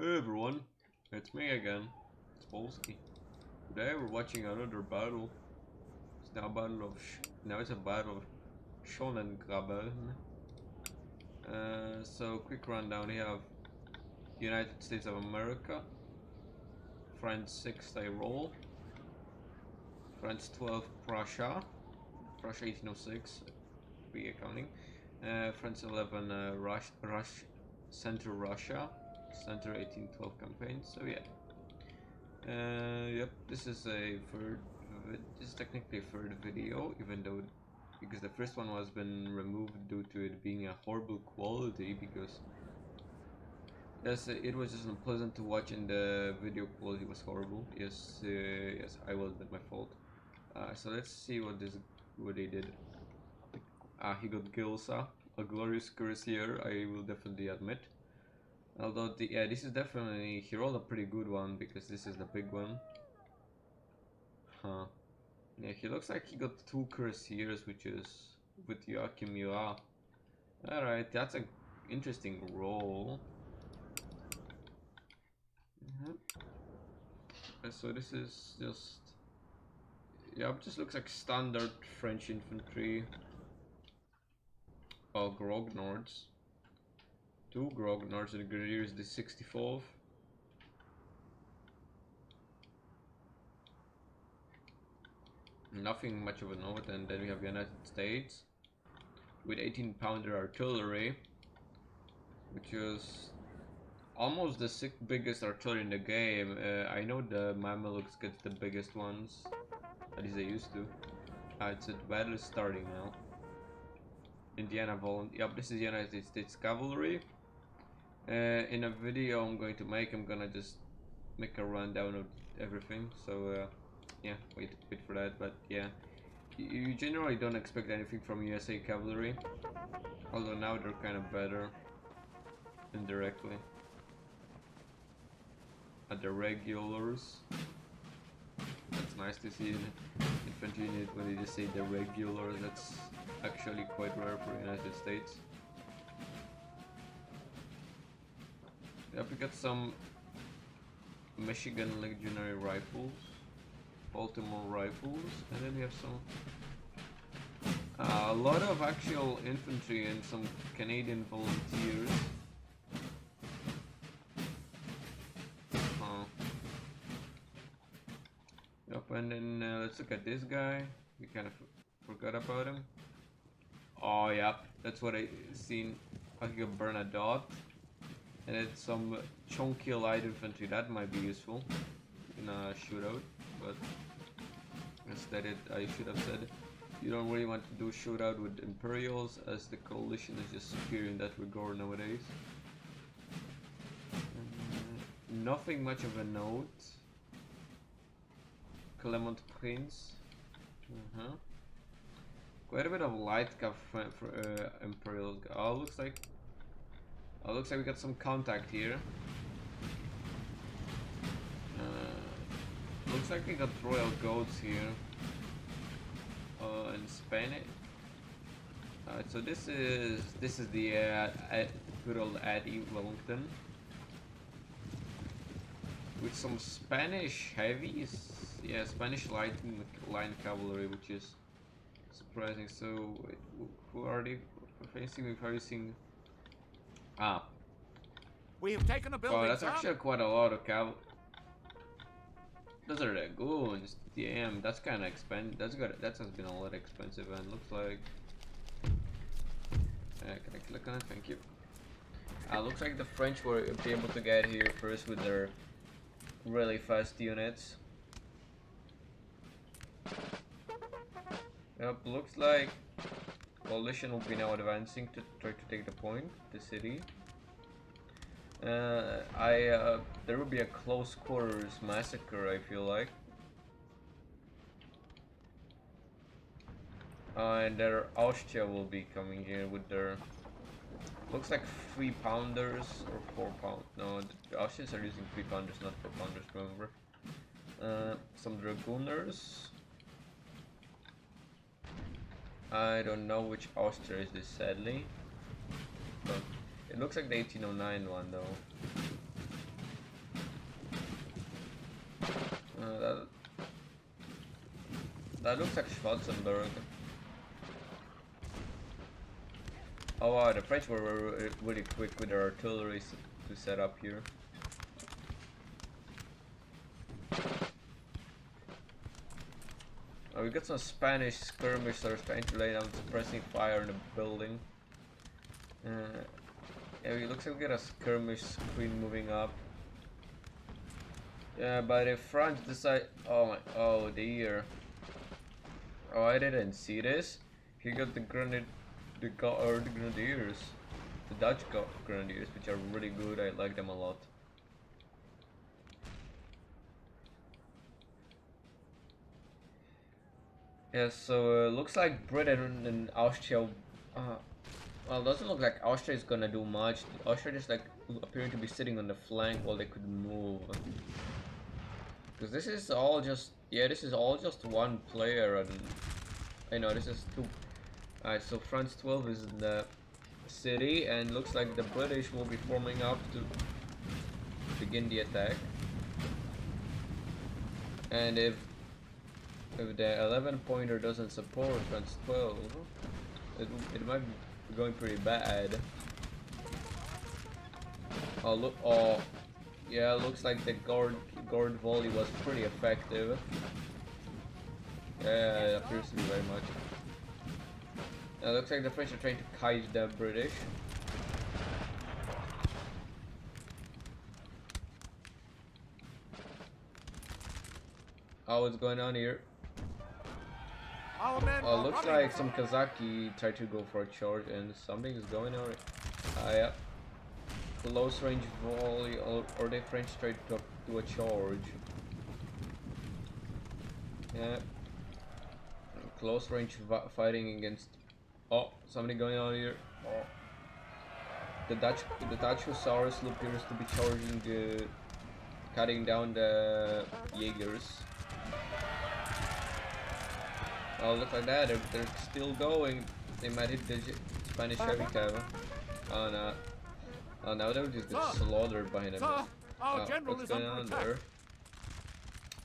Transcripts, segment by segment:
Hey everyone, it's me again. It's Polski. Today we're watching another battle. It's now a battle of now it's a battle of Schonengraben. So quick rundown. We have United States of America, France 6 Tyrol, France 12 Prussia, Prussia 1806, be accounting. France 11 Central Russia, Center 1812 campaign. So yeah. Yep, this is technically a third video, even though because the first one has been removed due to it being a horrible quality, because yes, it was just unpleasant to watch and the video quality was horrible. Yes, yes, I will admit my fault. So let's see what they did. He got Gilsa, a glorious cuirassier, I will definitely admit. Although this is definitely, he rolled a pretty good one because this is the big one. Huh. Yeah, he looks like he got 2 cuirassiers, which is with Joachim Murat. Alright, that's an interesting roll. So this is just... yeah, it just looks like standard French infantry. Oh, Grognards. 2 Grognards and Grenadiers, the 64th. Nothing much of a note, and then we have United States with 18-pounder artillery, which is almost the biggest artillery in the game. I know the Mamelukes get the biggest ones, at least they used to. It's a battle is starting now. Indiana Volunteer. Yep, this is United States Cavalry. In a video I'm going to make, I'm gonna just make a rundown of everything. So yeah, wait for that. But yeah, you generally don't expect anything from USA Cavalry, although now they're kind of better indirectly. At the regulars, that's nice to see in infantry unit when they just say the regulars. That's actually quite rare for the United States. Yep, we got some Michigan Legionary Rifles, Baltimore Rifles, and then we have some a lot of actual infantry and some Canadian volunteers. Yep, and then let's look at this guy. We kind of forgot about him. Oh, yep, that's what I seen. I got Bernadotte. And it's some chunky light infantry. That might be useful in a shootout, but instead I should have said you don't really want to do shootout with Imperials, as the coalition is just superior in that regard nowadays. Nothing much of a note. Clement Prince. Quite a bit of light cap for Imperials. Oh, looks like we got some contact here. Looks like we got royal goats here. In Spanish. So this is the good old Eddie Wellington with some Spanish heavies. Yeah, Spanish line cavalry, which is surprising. So who are they facing? We're facing. We have taken a building. Oh, that's actually quite a lot of cavalry. Those are the goons. Damn, that's kind of expensive. That has been a lot expensive, and looks like. Can I click on it? Thank you. Looks like the French were able to get here first with their really fast units. Yep, looks like coalition will be now advancing to try to take the point, the city. There will be a close quarters massacre, I feel like. And their Austria will be coming here with their, looks like 3-pounders or 4-pound. No, the Austrians are using 3-pounders, not 4-pounders, remember. Some Dragooners. I don't know which Austria is this, sadly. But it looks like the 1809 one, though. That looks like Schwarzenberg. Oh wow, the French were really quick with their artillery to set up here. Oh, we got some Spanish skirmishers trying to lay down suppressing fire in the building. Yeah, it looks like we got a skirmish screen moving up. Yeah, but if France decide, oh dear. Oh, I didn't see this. He got the grenadiers, the Dutch grenadiers, which are really good. I like them a lot. Yeah, so looks like Britain and Austria. Well, doesn't look like Austria is gonna do much. Austria is like appearing to be sitting on the flank while they could move. Because this is all just, yeah, this is all just one player, and I know this is two. Alright, so France 12 is in the city, and looks like the British will be forming up to begin the attack. And if the 11 pointer doesn't support France 12, it might be going pretty bad. Oh look! Oh, yeah, looks like the gourd volley was pretty effective. Yeah, it appears to be very much. It looks like the French are trying to kite the British. Oh, what's going on here? Oh, looks like some Kazaki tried to go for a charge and something is going on. Ah, yeah. Close range volley, or the French tried to do a charge. Yeah. Close range fighting against. Oh, something going on here. Oh. The Dutch Hussars appears to be charging, cutting down the Jaegers. Oh, look like that, they're still going. They might hit the Spanish heavy cav. Oh no. Oh, now they'll just get slaughtered behind them. Oh, what's going on there?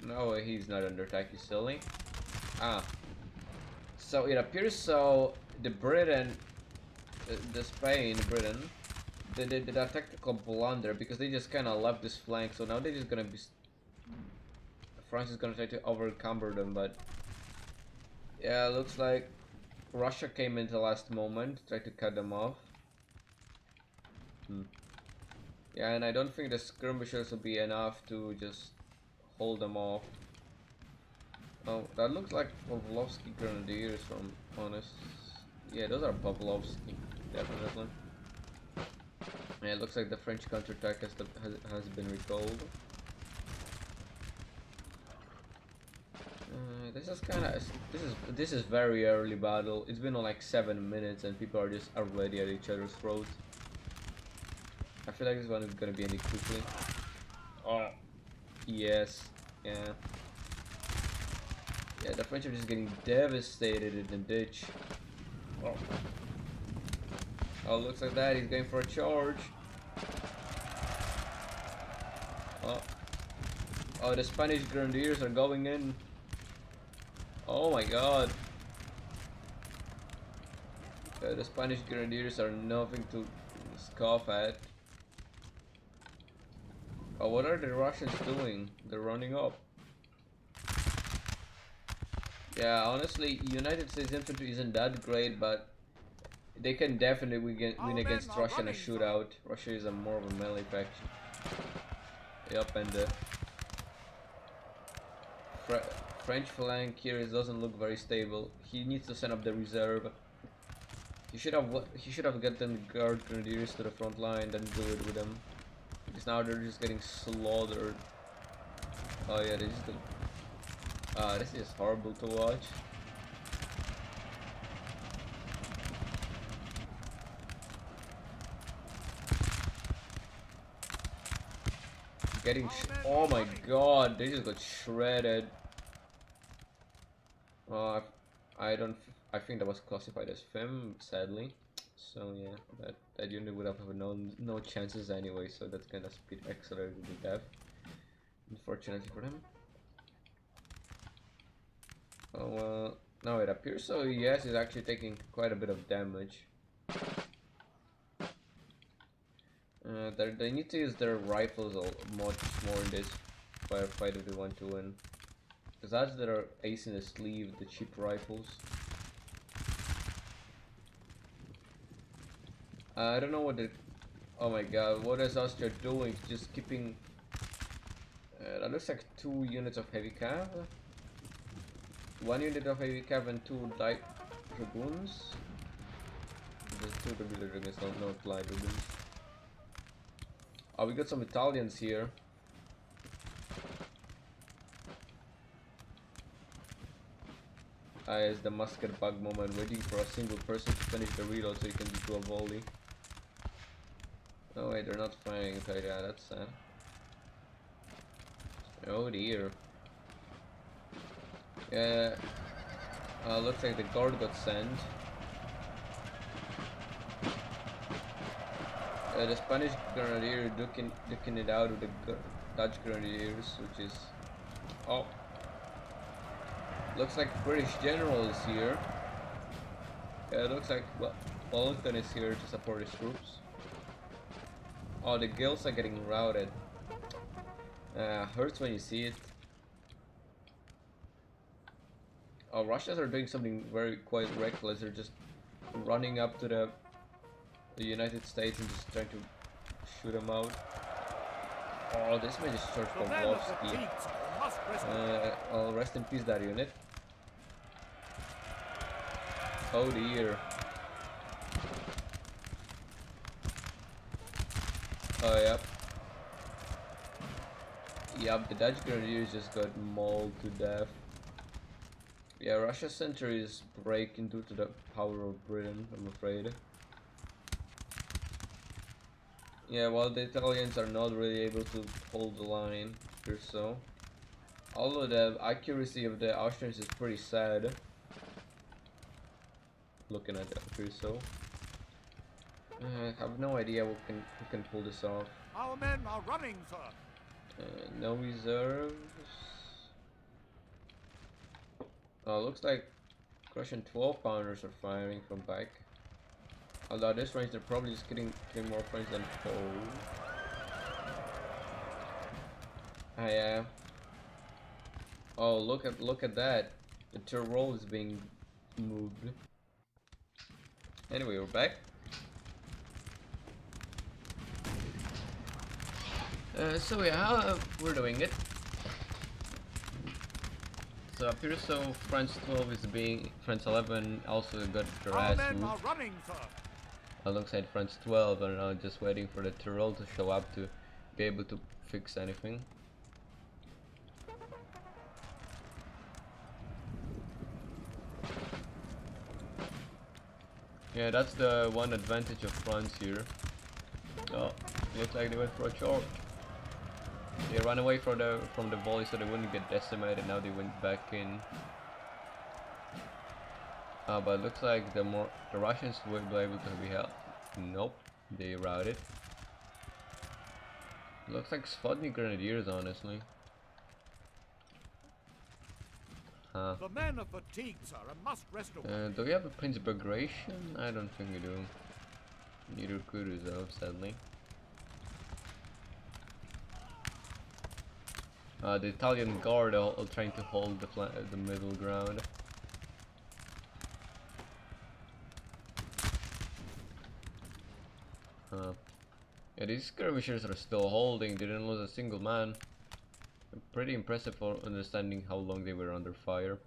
No, he's not under attack, he's silly. Ah. So it appears so the Britain, Britain, they did a tactical blunder because they just kind of left this flank. So now they're just gonna be. France is gonna try to overcumber them, but yeah, looks like Russia came in the last moment, tried to cut them off. Yeah, and I don't think the skirmishers will be enough to just hold them off. Oh, that looks like Pavlovsky Grenadiers from Honest. Yeah, those are Pavlovsky, definitely. Yeah, it looks like the French counterattack has been recalled. This is very early battle. It's been on like 7 minutes and people are just already at each other's throats. I feel like this one is gonna be ending quickly. Oh, yes, yeah. Yeah, the French are just getting devastated in the ditch. Oh. Oh, looks like that. He's going for a charge. Oh. Oh, the Spanish Grenadiers are going in. Oh my god. The Spanish Grenadiers are nothing to scoff at. Oh, what are the Russians doing? They're running up. Yeah, honestly, United States infantry isn't that great, but they can definitely win against Russia in a shootout. Russia is more of a melee faction. Yep, and the French flank here doesn't look very stable. He needs to send up the reserve. He should have gotten the guard grenadiers to the front line, then do it with them. Because now they're just getting slaughtered. Oh yeah, they just. This is horrible to watch. Getting oh my god, they just got shredded. I think that was classified as FIM, sadly. So yeah, that unit would have no chances anyway. So that's kind of speed accelerated to death. Unfortunately for them. Oh well, no, it appears so. Yes, he's actually taking quite a bit of damage. They need to use their rifles much more in this firefight if they want to win. Because that's their ace in the sleeve, the cheap rifles. I don't know what the... Oh my god, what is Austria doing? Just keeping... that looks like 2 units of heavy cav. 1 unit of heavy cav and 2 light dragoons. There's 2 regular dragoons, not light dragoons. Oh, we got some Italians here. It's the musket bug moment, waiting for a single person to finish the reload so you can do a volley. Oh wait, they're not firing. Okay, yeah, that's sad. Oh dear. Yeah. Looks like the guard got sent. The Spanish grenadier duking it out with the Dutch grenadiers, which is... Oh. Looks like British general is here. Yeah, it looks like Wellington is here to support his troops. Oh, the guilds are getting routed. Hurts when you see it. Oh, Russians are doing something quite reckless. They're just running up to the United States and just trying to shoot them out. Oh, this man just charged Polski. Oh, rest in peace, that unit. Oh dear. Oh, yep. Yep, the Dutch grenadiers just got mauled to death. Yeah, Russia's century is breaking due to the power of Britain, I'm afraid. Yeah, while the Italians are not really able to hold the line or so. Although the accuracy of the Austrians is pretty sad. Looking at that so. I have no idea who can pull this off. Our men are running, sir. No reserves. Looks like Russian 12-pounders are firing from back. Although at this range they're probably just getting more points than foe. Yeah. Oh, look at that. The Tyrol is being moved. Anyway, we're back. So yeah, how we're doing it. So appears so France 12 is being France 11 also got their ass moved. Alongside France 12 and now just waiting for the Tyrol to show up to be able to fix anything. Yeah, that's the one advantage of France here. Oh, looks like they went for a charge. They ran away from the volley so they wouldn't get decimated. Now they went back in. But it looks like the Russians will be able to be helped. Nope, they routed. Looks like Sputnik Grenadiers, honestly. Huh. The men are fatigued, sir, and must rest away. Do we have a Prince Bagration? I don't think we do. Neither could reserve, sadly. The Italian guard are trying to hold the middle ground. Yeah, these skirmishers are still holding. They didn't lose a single man. Pretty impressive for understanding how long they were under fire.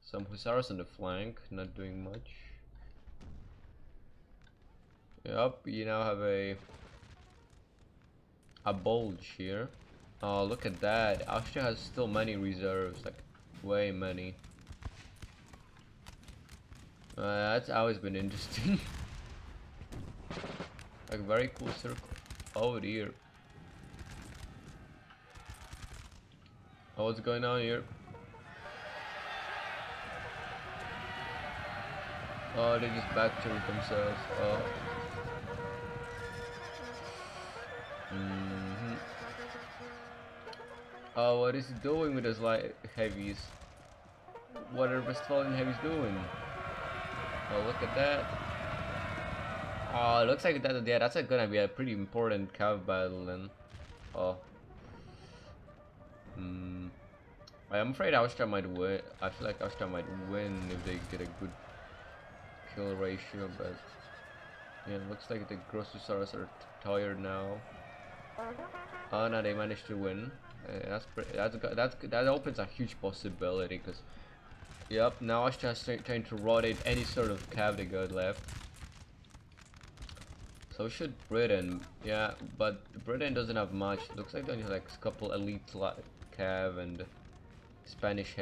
Some hussars on the flank, not doing much. Yep, you now have a bulge here. Oh, look at that. Austria has still many reserves, like way many. That's always been interesting. Like very cool circle. Oh dear. Oh, what's going on here? Oh, they just backturred themselves. Oh. Oh, what is he doing with his light heavies? What are Westphalian heavies doing? Oh, look at that. Oh, it looks like that. Yeah, that's gonna be a pretty important cav battle then. Oh. I'm afraid Austria might win. I feel like Austria might win if they get a good kill ratio, but yeah, it looks like the Grossusars are tired now. Oh no, they managed to win. That opens a huge possibility because, yep, now Austria's trying to rotate any sort of cav they got left. So should Britain, yeah, but Britain doesn't have much. Looks like they only have like a couple elite cav and Spanish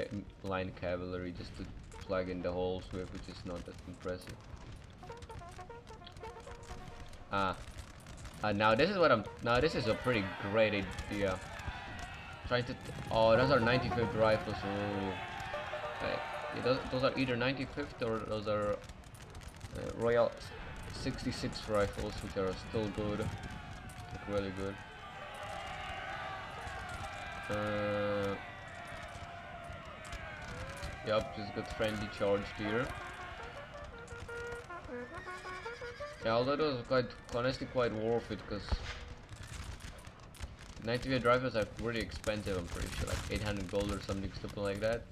line cavalry just to plug in the holes with, which is not that impressive. Now this is what now this is a pretty great idea. Trying to, oh, those are 95th rifles. Oh, yeah, those are either 95th or those are Royal 66 rifles, which are still good, like really good. Yep, just got friendly charged here. Yeah, although it was honestly quite worth it because 90 rifles are really expensive. I'm pretty sure, like 800 gold or something stupid like that.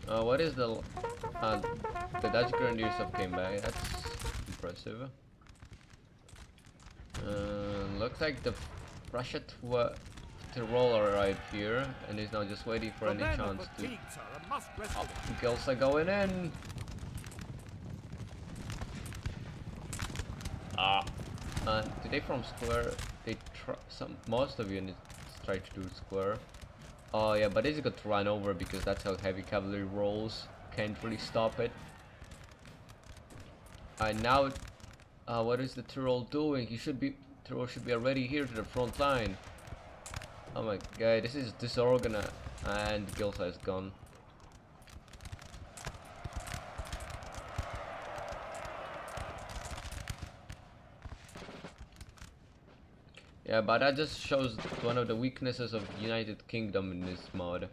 What is the Dutch Grenadiers have came back? That's impressive. Looks like the Russia Tyrol arrived here and is now just waiting for any chance to. Oh, girls are going in. Today from square, they most of units try to do square. Oh yeah, but it's got to run over because that's how heavy cavalry rolls. Can't really stop it. Now, what is the Tyrol doing? Tyrol should be already here to the front line. Oh my god, this is disorganized, and Gilsa is gone. Yeah, but that just shows one of the weaknesses of United Kingdom in this mod.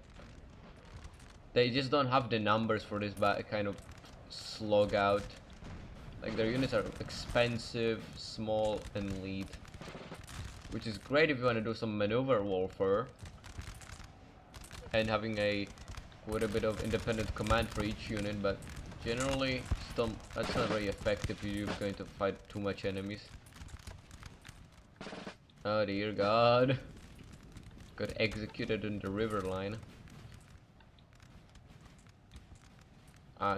They just don't have the numbers for this kind of slog out. Like, their units are expensive, small, and lead. Which is great if you want to do some maneuver warfare. And having quite a bit of independent command for each unit, but generally, that's not very effective if you're going to fight too much enemies. Oh dear god. Got executed in the river line.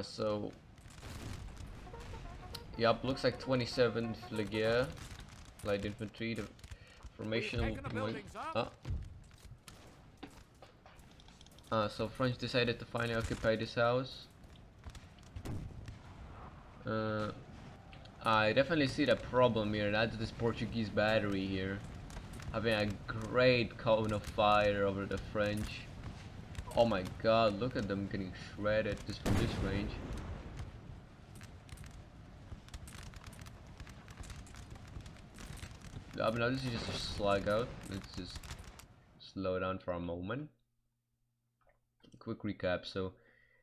So yep, looks like 27th Legia light infantry. The formation will be so French decided to finally occupy this house. I definitely see the problem here. That's this Portuguese battery here, having a great cone of fire over the French. Oh my god, look at them getting shredded just from this range. Now this is just a slug out. Let's just slow down for a moment. Quick recap. So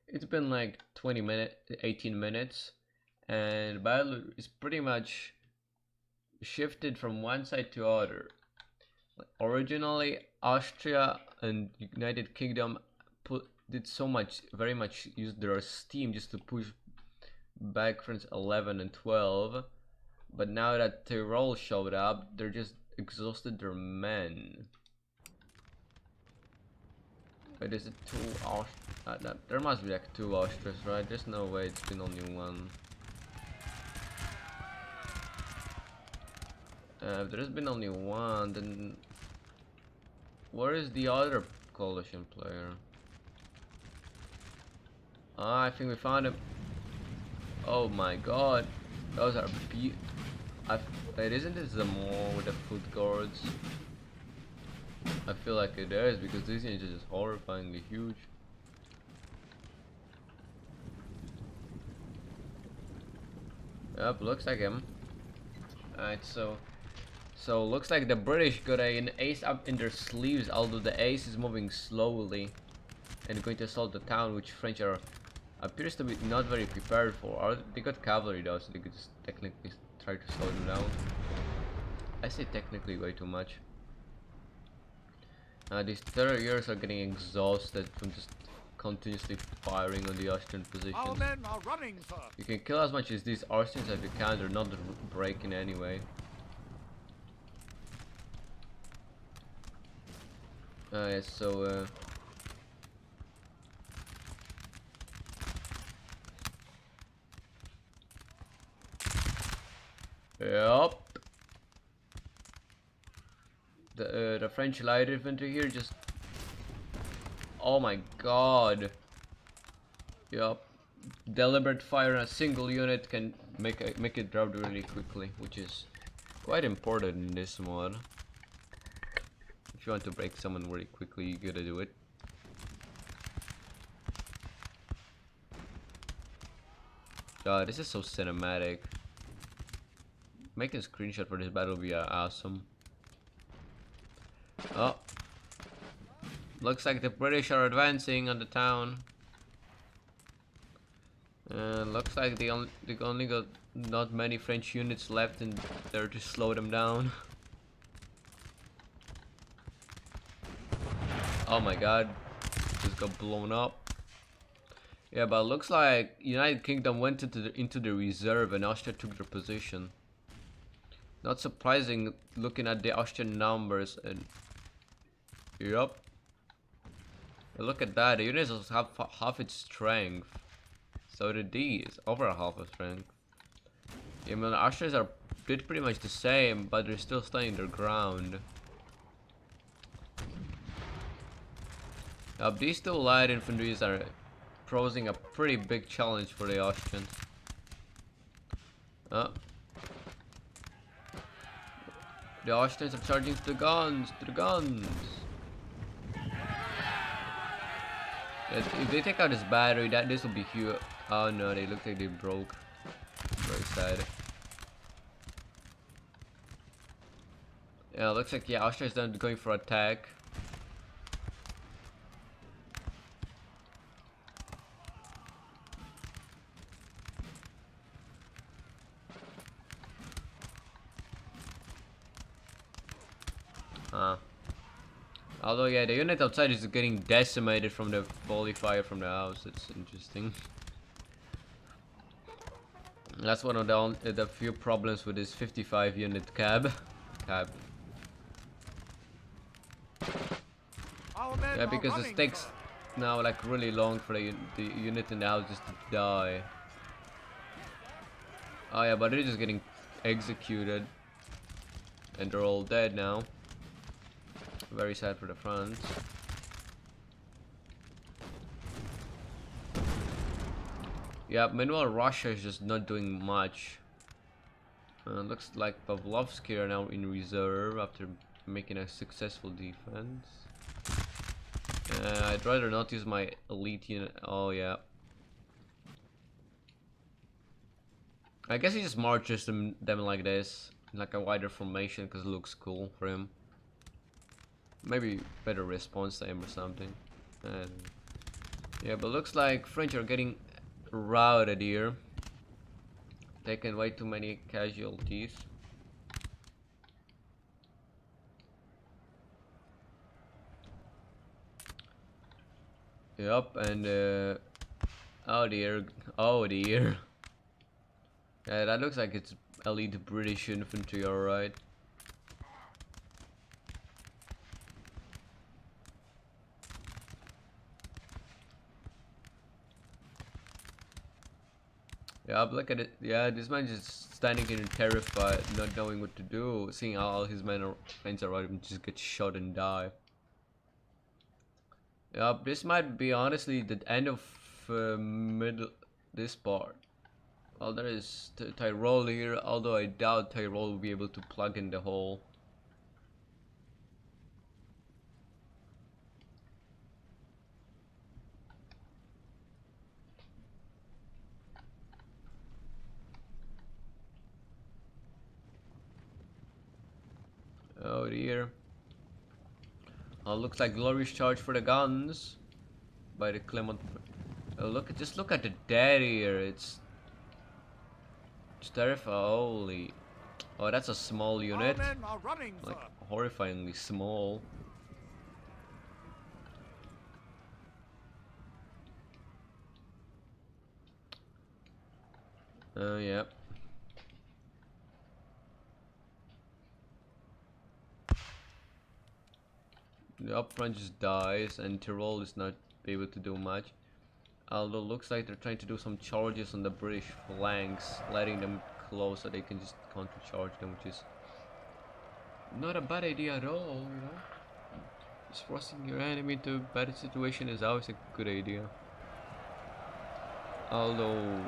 it's been like 18 minutes, and battle is pretty much shifted from one side to other. Originally, Austria and United Kingdom very much used their steam just to push back France 11 and 12, but now that Tyrol showed up, they're just exhausted their men. Wait, is it two there must be like two Austrias, right? There's no way it's been only one. If there's been only one, then where is the other coalition player? I think we found him. Oh my god, those are wait, isn't this the more with the foot guards? I feel like it is because this unit is just horrifyingly huge. Yep, looks like him. Alright, so So looks like the British got an ace up in their sleeves, although the ace is moving slowly and going to assault the town, which French are appears to be not very prepared for. Or they got cavalry though, so they could just technically try to slow them down. I say technically way too much. These terrorists are getting exhausted from just continuously firing on the Austrian positions. Our men are running, sir. You can kill as much as these Austrians as you can, they're not breaking anyway. Yeah, so yup. The French light infantry here just, oh my god. Yup. Deliberate fire on a single unit can make it drop really quickly, which is quite important in this mod. If you want to break someone very quickly, you gotta do it. God, this is so cinematic. Making a screenshot for this battle would be awesome. Oh, looks like the British are advancing on the town. Looks like they only got not many French units left in there to slow them down. Oh my god, just got blown up. Yeah, but it looks like United Kingdom went into the reserve and Austria took their position. Not surprising looking at the Austrian numbers. And yup. Look at that, the units have half its strength. So the D is over half of strength. Yeah, I mean, the Austrians did pretty much the same, but they're still standing their ground. These two light infantries are posing a pretty big challenge for the Austrians. The Austrians are charging to the guns, If they take out this battery, this will be huge. Oh no, they look like they broke. Very sad. Yeah, looks like Austria's done going for attack. Although yeah, the unit outside is getting decimated from the volley fire from the house. It's interesting. That's one of the few problems with this 55 unit cab. Yeah, because it takes now like really long for the unit in the house just to die. Oh yeah, but they're just getting executed, and they're all dead now. Very sad for the front. Yeah, meanwhile Russia is just not doing much. Looks like Pavlovsky are now in reserve after making a successful defense. I'd rather not use my elite unit. Oh yeah. I guess he just marches them like this, in like a wider formation, because it looks cool for him. Maybe better response time or something. And yeah, but looks like French are getting routed here. Taking way too many casualties. Yup, and oh dear. Yeah, that looks like it's elite British infantry, alright. Yeah, look at it. Yeah, this man just standing here terrified, not knowing what to do, seeing how all his friends around him just get shot and die. Yeah, this might be honestly the end of this part. Well, there is Tyrol here, although I doubt Tyrol will be able to plug in the hole. Looks like glorious charge for the guns by the Clement. Just look at the dead here. It's terrifying. Holy. Oh, that's a small unit. Our men are running, Like sir. horrifyingly small. Oh yeah. The up front just dies, and Tyrol is not able to do much. Although looks like they're trying to do some charges on the British flanks, letting them close so they can just counter-charge them, which is not a bad idea at all, you know. Just forcing your enemy into a bad situation is always a good idea. Although,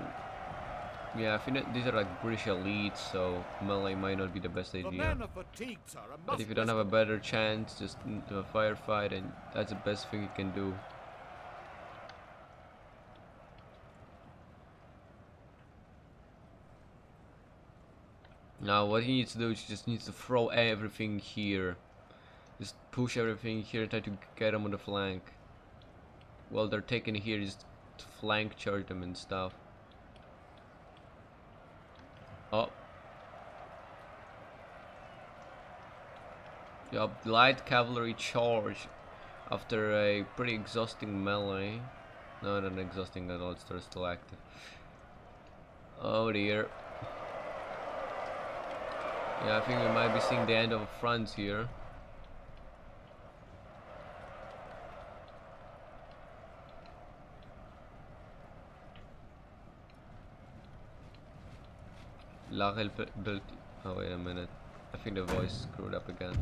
yeah, I think that these are like British elites, so melee might not be the best The idea. men are fatigued, sir. and But must if you don't have a rest. better chance, just do a firefight, and that's the best thing you can do. Now what he needs to do is he just needs to throw everything here. Just push everything here and try to get them on the flank. While they're taking here, just flank charge them and stuff. Oh. Yup, light cavalry charge after a pretty exhausting melee. No, not exhausting at all, it's still active. Oh dear. Yeah, I think we might be seeing the end of fronts here. built. Oh, wait a minute. I think the voice screwed up again.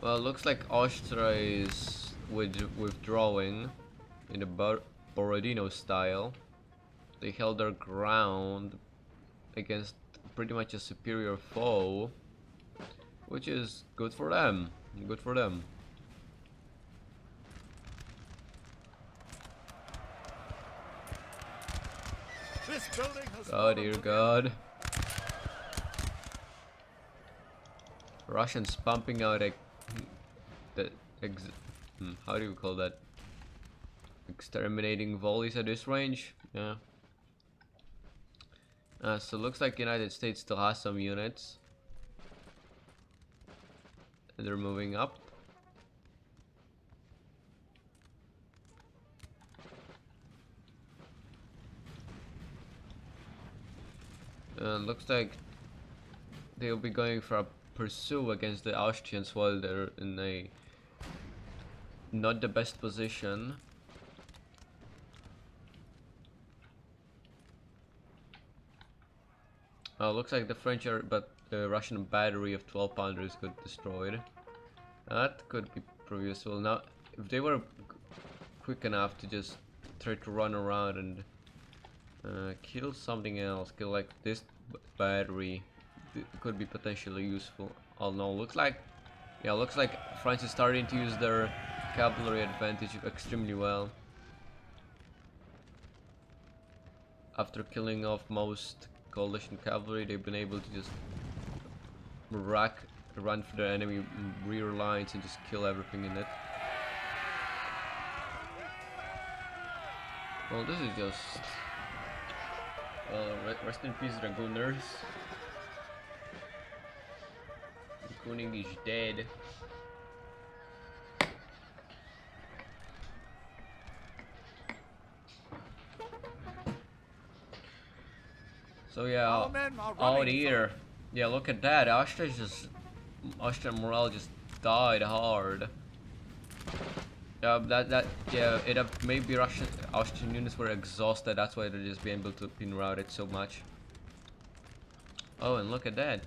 Well, looks like Austria is withdrawing in the Borodino style. They held their ground against pretty much a superior foe, which is good for them. Good for them. This building has Oh fallen dear to the God. Russians pumping out how do you call that? Exterminating volleys at this range? Yeah. So looks like United States still has some units. And they're moving up. Looks like they'll be going for a pursue against the Austrians while they're in a not the best position. Looks like the French are, but the Russian battery of 12 pounders got destroyed. That could be pretty useful. Now, if they were quick enough to just try to run around and kill something else, kill like this battery, it could be potentially useful. Oh no, looks like France is starting to use their cavalry advantage extremely well. After killing off most coalition cavalry, they've been able to just run for the enemy rear lines and just kill everything in it. Well, this is just... Well, rest in peace, Dragooners. The Koenig is dead. So yeah, Our men are oh running, dear. sir. Yeah, look at that. Austrian morale just died hard. Yeah, maybe Austrian units were exhausted. That's why they're just being able to pin routed so much. Oh, and look at that.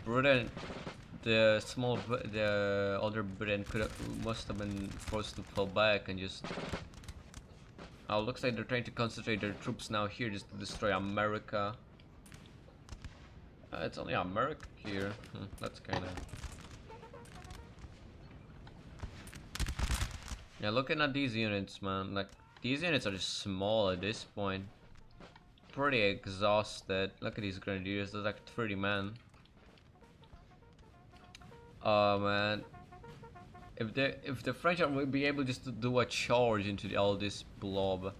Britain, the other Britain must have been forced to fall back and just. Oh, looks like they're trying to concentrate their troops now here just to destroy America. It's only America here. That's kind of. Yeah, looking at these units, man, like these units are just small at this point. Pretty exhausted. Look at these grenadiers, there's like 30 men. Oh man. If the French will be able just to do a charge into all this blob,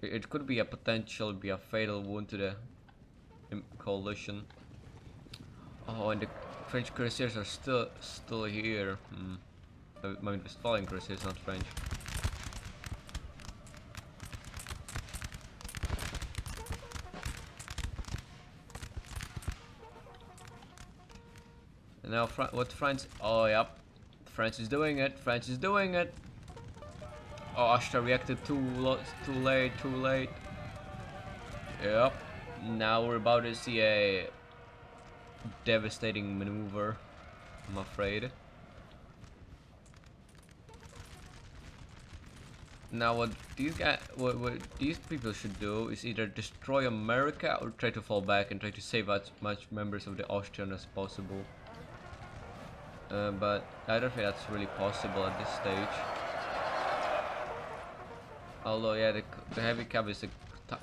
it could be a potential, be a fatal wound to the coalition. Oh, and the French cuirassiers are still here. I mean, Westphalian cuirassiers, not French. And now what France? Oh, yep, France is doing it. France is doing it. Oh, Austria reacted too late, too late. Yep. Now we're about to see a devastating maneuver, I'm afraid. Now what these people should do is either destroy America or try to fall back and try to save as much members of the Austrian as possible. But I don't think that's really possible at this stage. Although yeah, the heavy cav is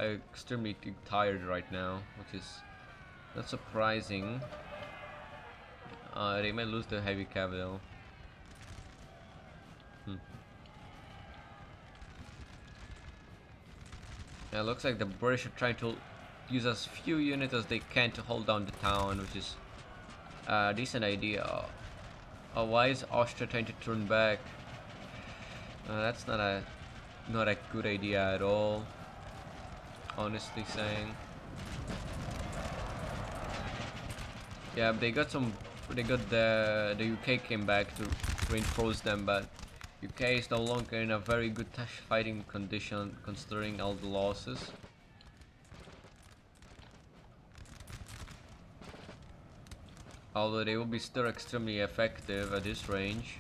extremely tired right now, which is not surprising. They may lose the heavy cav though. Yeah, it looks like the British are trying to use as few units as they can to hold down the town, which is a decent idea. Why is Austria trying to turn back? That's not a good idea at all. Honestly saying. Yeah, they got the UK came back to reinforce them, but UK is no longer in a very good fighting condition considering all the losses. Although they will be still extremely effective at this range.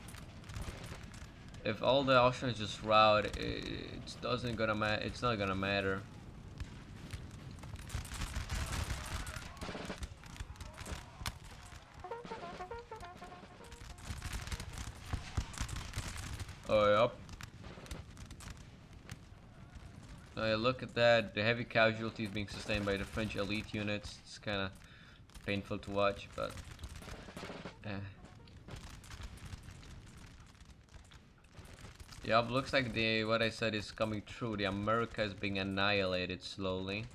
If all the Austrians just rout, it's not gonna matter. Oh yep. Look at that, the heavy casualties being sustained by the French elite units. It's kinda painful to watch, but yeah, looks like what I said is coming true. The America is being annihilated slowly,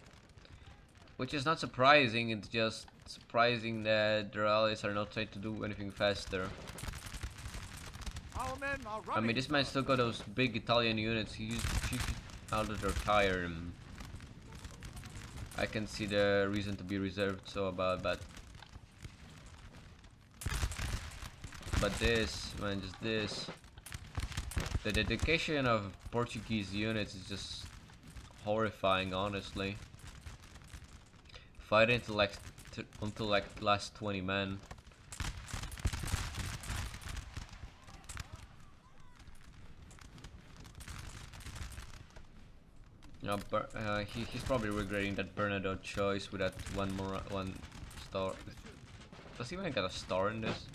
which is not surprising. It's just surprising that their allies are not trying to do anything faster. Our men are running. I mean, this man still got those big Italian units. He's out of their tire. I can see the reason to be reserved so about, but this, man, just this. The dedication of Portuguese units is just horrifying, honestly. Fighting until like the last 20 men. He's probably regretting that Bernadotte choice with that one star. Does he even got a star in this?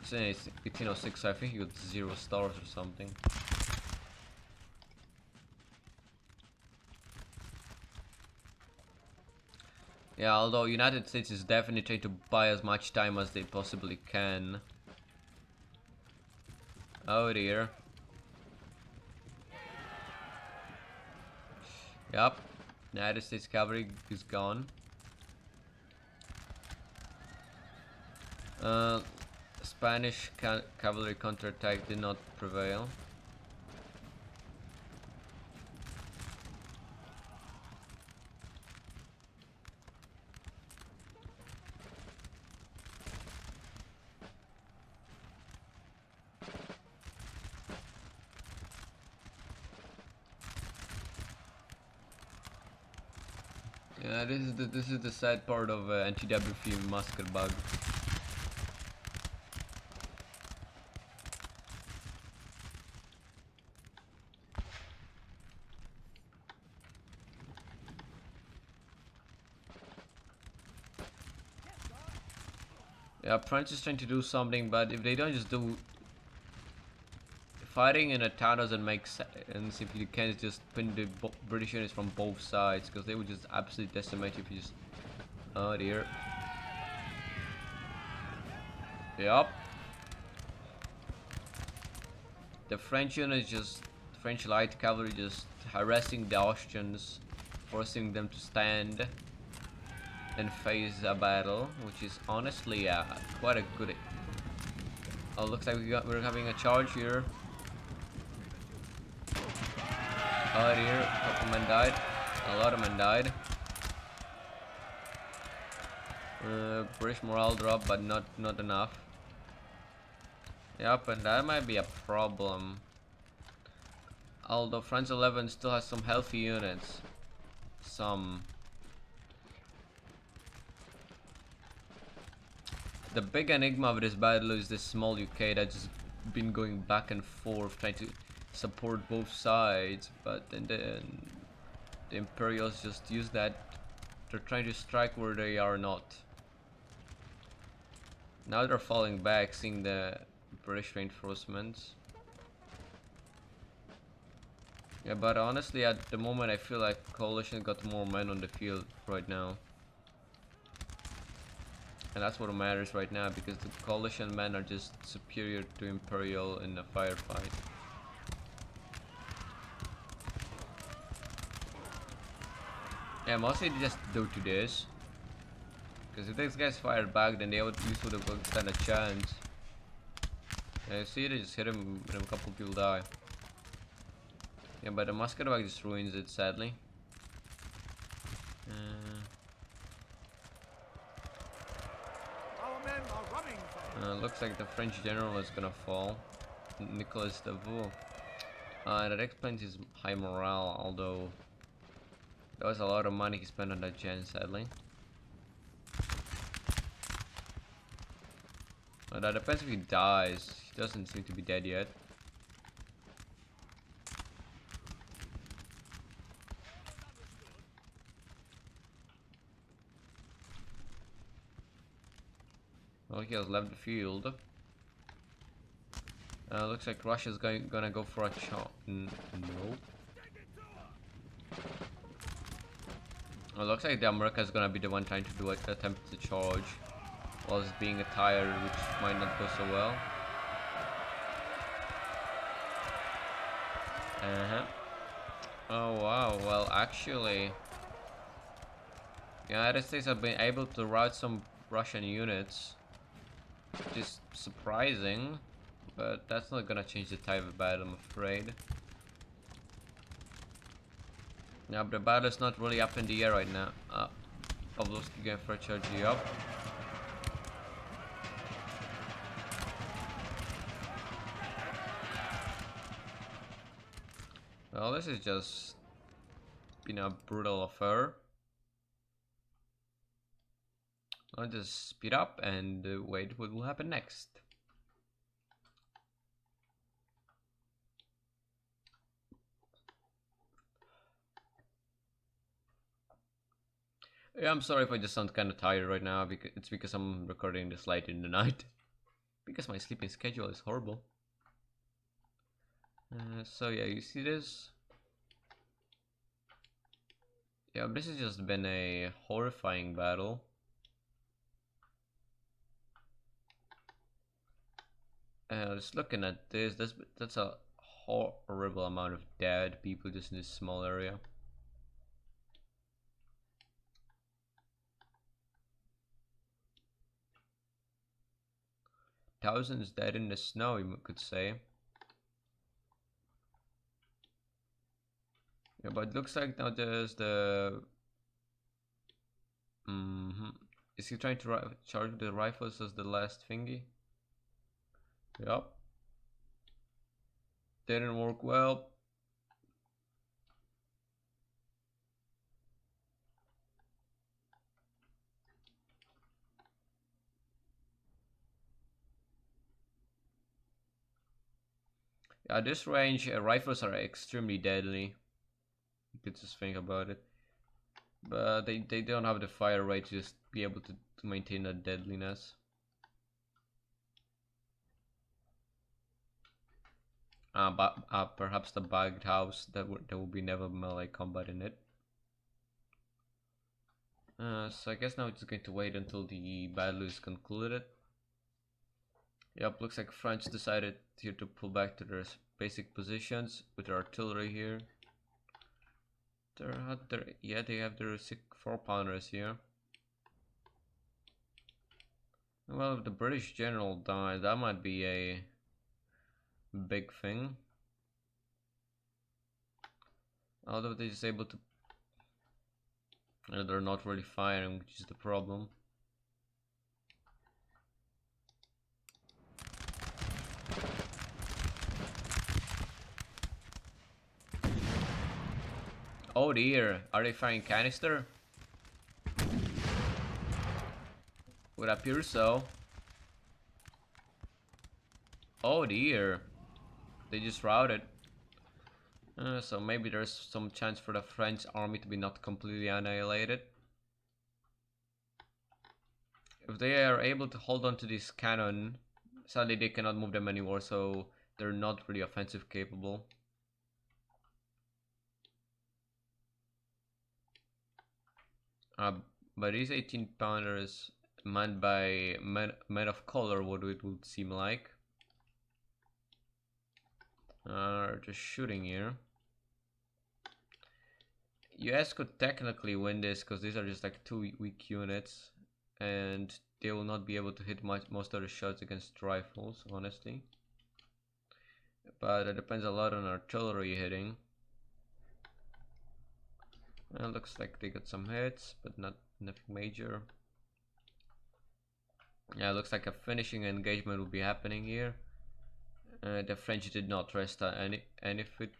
It's 1806, so I think he got 0 stars or something. Yeah, although United States is definitely trying to buy as much time as they possibly can. Oh dear. Yep, United States cavalry is gone. Spanish cavalry counterattack did not prevail. Yeah, this is the sad part of NTW3 musket bug. Yeah, France is trying to do something, but if they don't just do... fighting in a town doesn't make sense if you can't just pin the British units from both sides, because they would just absolutely decimate if you just... Oh dear. Yup. The French units just... French light cavalry just harassing the Austrians, forcing them to stand and face a battle, which is honestly quite a good... Oh, looks like we're having a charge here. Oh dear, a couple men died. A lot of men died. British morale drop, but not enough. Yep, and that might be a problem. Although France 11 still has some healthy units. Some. The big enigma of this battle is this small UK that's been going back and forth trying to support both sides, but then the Imperials just use that. They're trying to strike where they are not. Now they're falling back, seeing the British reinforcements. Yeah, but honestly at the moment I feel like Coalition got more men on the field right now. And that's what matters right now, because the Coalition men are just superior to Imperial in a firefight. Yeah, mostly they just do to this. Because if these guys fired back, then they would have got a chance. Yeah, see, they just hit him and a couple people die. Yeah, but the musket bag just ruins it, sadly. Our men are running. Looks like the French general is gonna fall. Nicolas Davout. That explains his high morale, although there was a lot of money he spent on that gen, sadly. But that depends if he dies. He doesn't seem to be dead yet. Well, he has left the field. Looks like Russia's gonna go for a shot. No. Well, looks like the America's gonna be the one trying to do an attempt to charge, while it's being tired, which might not go so well. Oh wow. Well, actually, the United States have been able to rout some Russian units, which is surprising. But that's not gonna change the tide of the battle, I'm afraid. Yeah, but the battle is not really up in the air right now. Pavlovsky going for a charge up. Well, this is just been a brutal affair. I'll just speed up and wait what will happen next. Yeah, I'm sorry if I just sound kind of tired right now, because I'm recording this late in the night. Because my sleeping schedule is horrible. So yeah, you see this? Yeah, this has just been a horrifying battle. Just looking at this, that's a horrible amount of dead people just in this small area. Thousands dead in the snow, you could say. Yeah, but it looks like now there's the... Is he trying to charge the rifles as the last thingy? Yep. Didn't work well. At this range, rifles are extremely deadly. You could just think about it. But they don't have the fire rate to just be able to maintain that deadliness. But perhaps the bagged house, there will be never melee combat in it. So I guess now it's going to wait until the battle is concluded. Yep, looks like French decided here to pull back to their basic positions with their artillery here. Yeah, they have their 4-pounders here. Well, if the British general dies, that might be a big thing. Although they're just able to... they're not really firing, which is the problem. Oh dear, are they firing canister? Would appear so. Oh dear, they just routed. So maybe there's some chance for the French army to be not completely annihilated. If they are able to hold on to this cannon, sadly they cannot move them anymore, so they're not really offensive capable. But these 18-pounders manned by men of color, what it would seem like, are just shooting here. US could technically win this because these are just like 2 weak units, and they will not be able to hit most of the shots against rifles, honestly. But it depends a lot on artillery hitting. It looks like they got some hits, but nothing major. Yeah, it looks like a finishing engagement will be happening here. The French did not rest anything.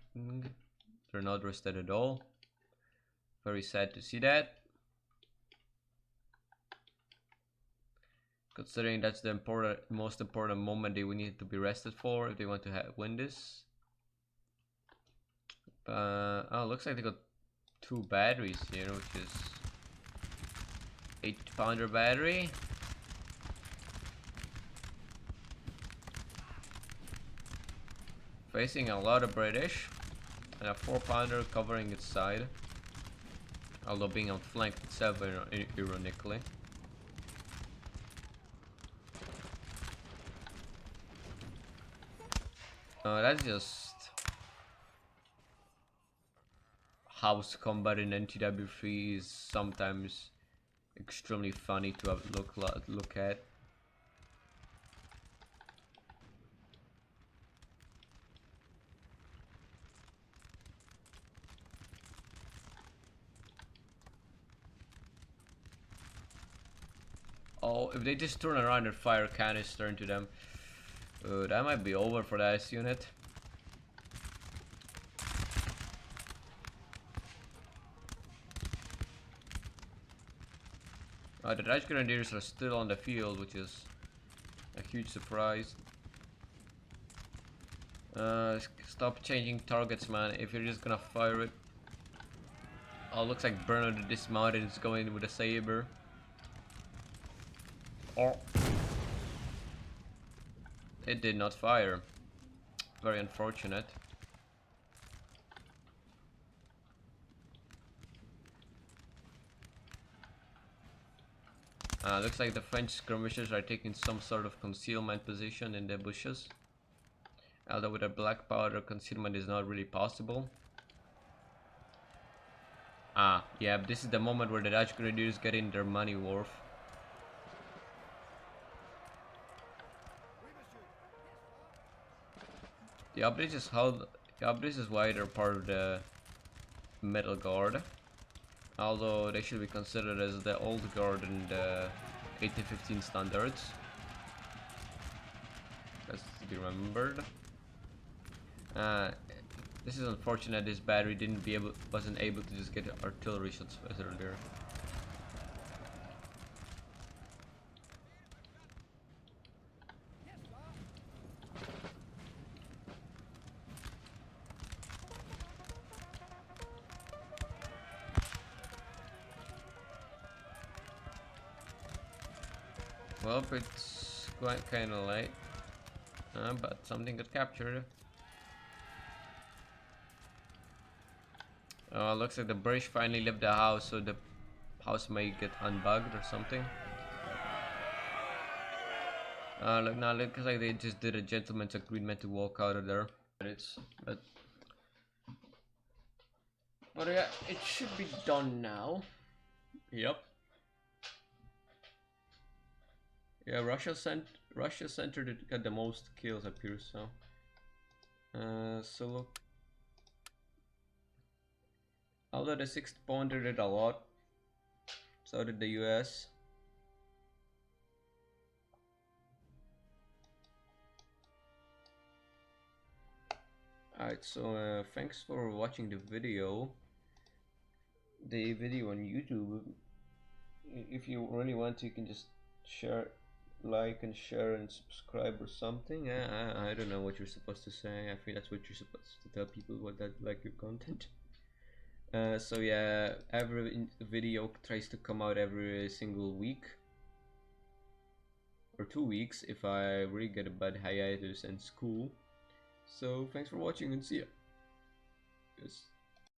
They're not rested at all. Very sad to see that. Considering that's the most important moment they will need to be rested for if they want to win this. Oh, looks like they got 2 batteries here, which is 8-pounder battery. Facing a lot of British, and a 4-pounder covering its side, although being outflanked itself ironically. That's just house combat in NTW3 is sometimes extremely funny to have look at. Oh, if they just turn around and fire canister into them, that might be over for the S unit. The Dutch Grenadiers are still on the field, which is a huge surprise. Stop changing targets, man. If you're just gonna fire it. Oh, looks like Bernard the Dismounted is going with a saber. Oh. It did not fire. Very unfortunate. Looks like the French skirmishers are taking some sort of concealment position in the bushes. Although with a black powder, concealment is not really possible. Yeah, this is the moment where the Dutch Grenadiers get in their money worth. The Abris is why they're part of the Middle Guard. Although they should be considered as the Old Guard in the 1815 standards. That's to be remembered. This is unfortunate. This battery wasn't able to just get artillery shots earlier. Well, it's quite kind of late, but something got captured. Looks like the British finally left the house, so the house may get unbugged or something. Look, now looks like they just did a gentleman's agreement to walk out of there. But yeah, it should be done now. Yep. Yeah, Russia centered it, got the most kills appears, so. So look. Although the 6th pounder did a lot, so did the US. Alright, so thanks for watching the video. The video on YouTube. If you really want to, you can just share, like and share and subscribe or something. I don't know what you're supposed to say. I think that's what you're supposed to tell people what that like your content. So yeah, every video tries to come out every single week or 2 weeks if I really get a bad hiatus and school. So thanks for watching and see ya. Yes.